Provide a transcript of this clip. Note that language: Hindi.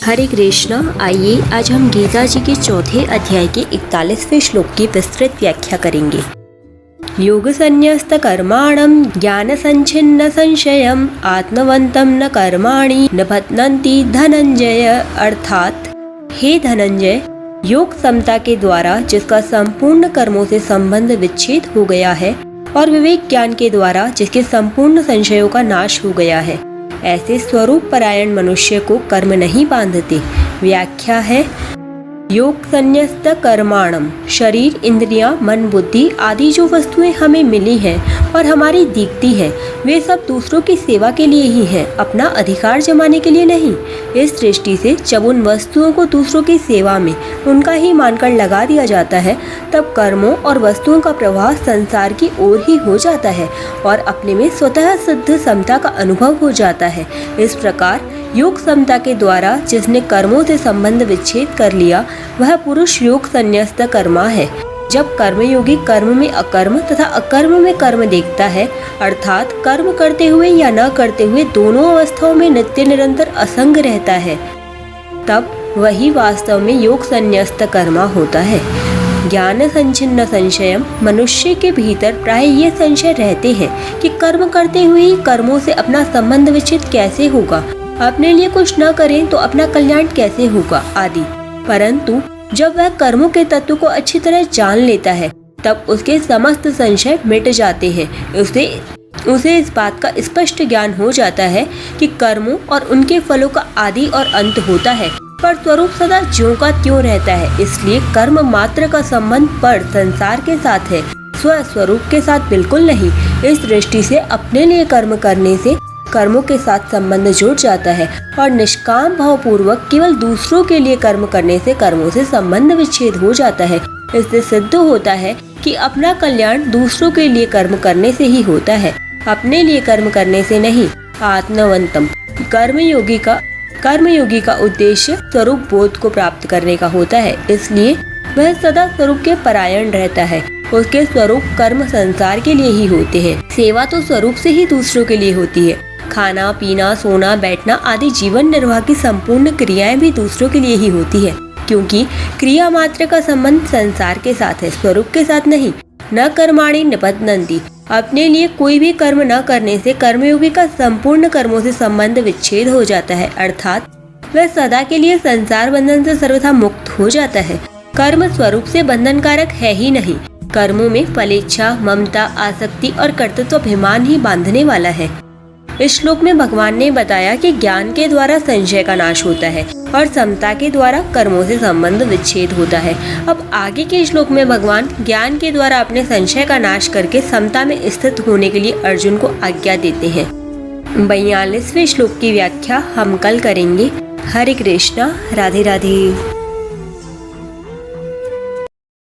हरे कृष्णा। आइए आज हम गीता जी के चौथे अध्याय के 41वें श्लोक की विस्तृत व्याख्या करेंगे। योग संन्यस्त कर्माणं ज्ञान संच्छिन्न संशयम् आत्मवन्तं न कर्माणि न बध्नन्ति धनंजय। अर्थात हे धनंजय, योग समता के द्वारा जिसका संपूर्ण कर्मों से संबंध विच्छेद हो गया है और विवेक ज्ञान के द्वारा जिसके संपूर्ण संशयों का नाश हो गया है, ऐसे स्वरूप परायण मनुष्य को कर्म नहीं बांधते। व्याख्या है, योग संन्यस्त कर्माणम, शरीर, इंद्रियां, मन, बुद्धि आदि जो वस्तुएं हमें मिली हैं और हमारी दिखती हैं, वे सब दूसरों की सेवा के लिए ही हैं, अपना अधिकार जमाने के लिए नहीं। इस दृष्टि से जब उन वस्तुओं को दूसरों की सेवा में उनका ही मानकर लगा दिया जाता है, तब कर्मों और वस्तुओं का प्रवाह संसार की ओर ही हो जाता है और अपने में स्वतः सिद्ध समता का अनुभव हो जाता है। इस प्रकार योग समता के द्वारा जिसने कर्मों से संबंध विच्छेद कर लिया, वह पुरुष योग संन्यस्त कर्मा है। जब कर्मयोगी कर्म में अकर्म तथा अकर्म में कर्म देखता है, अर्थात कर्म करते हुए या न करते हुए दोनों अवस्थाओं में नित्य निरंतर असंग रहता है, तब वही वास्तव में योग संन्यस्त कर्मा होता है। ज्ञान संच्छिन्न संशयम, मनुष्य के भीतर प्राय ये संशय रहते हैं कि कर्म करते हुए ही कर्मों से अपना संबंध विच्छेद कैसे होगा, अपने लिए कुछ न करें तो अपना कल्याण कैसे होगा आदि। परंतु जब वह कर्मों के तत्व को अच्छी तरह जान लेता है, तब उसके समस्त संशय मिट जाते हैं। उसे इस बात का स्पष्ट ज्ञान हो जाता है कि कर्मों और उनके फलों का आदि और अंत होता है, पर स्वरूप सदा ज्यों का त्यों रहता है। इसलिए कर्म मात्र का संबंध पर संसार के साथ है, स्वस्वरूप के साथ बिल्कुल नहीं। इस दृष्टि से अपने लिए कर्म करने से कर्मों के साथ संबंध जुड़ जाता है और निष्काम भाव पूर्वक केवल दूसरों के लिए कर्म करने से कर्मों से संबंध विच्छेद हो जाता है। इससे सिद्ध होता है कि अपना कल्याण दूसरों के लिए कर्म करने से ही होता है, अपने लिए कर्म करने से नहीं। आत्मवंतम, कर्मयोगी का उद्देश्य स्वरूप बोध को प्राप्त करने का होता है, इसलिए वह सदा स्वरूप के परायण रहता है। उसके स्वरूप कर्म संसार के लिए ही होते हैं। सेवा तो स्वरूप से ही दूसरों के लिए होती है। खाना पीना, सोना, बैठना आदि जीवन निर्वाह की संपूर्ण क्रियाएं भी दूसरों के लिए ही होती है, क्योंकि क्रिया मात्र का संबंध संसार के साथ है, स्वरूप के साथ नहीं। न कर्माणि न बध्नन्ति, अपने लिए कोई भी कर्म न करने से कर्मयोगी का संपूर्ण कर्मों से संबंध विच्छेद हो जाता है, अर्थात वह सदा के लिए संसार बंधन से सर्वथा मुक्त हो जाता है। कर्म स्वरूप से बंधनकारक है ही नहीं। कर्मों में फलेच्छा, ममता, आसक्ति और कर्तृत्वाभिमान ही बांधने वाला है। इस श्लोक में भगवान ने बताया कि ज्ञान के द्वारा संशय का नाश होता है और समता के द्वारा कर्मों से संबंध विच्छेद होता है। अब आगे के श्लोक में भगवान ज्ञान के द्वारा अपने संशय का नाश करके समता में स्थित होने के लिए अर्जुन को आज्ञा देते हैं। 42वें श्लोक की व्याख्या हम कल करेंगे। हरे कृष्णा। राधे राधे।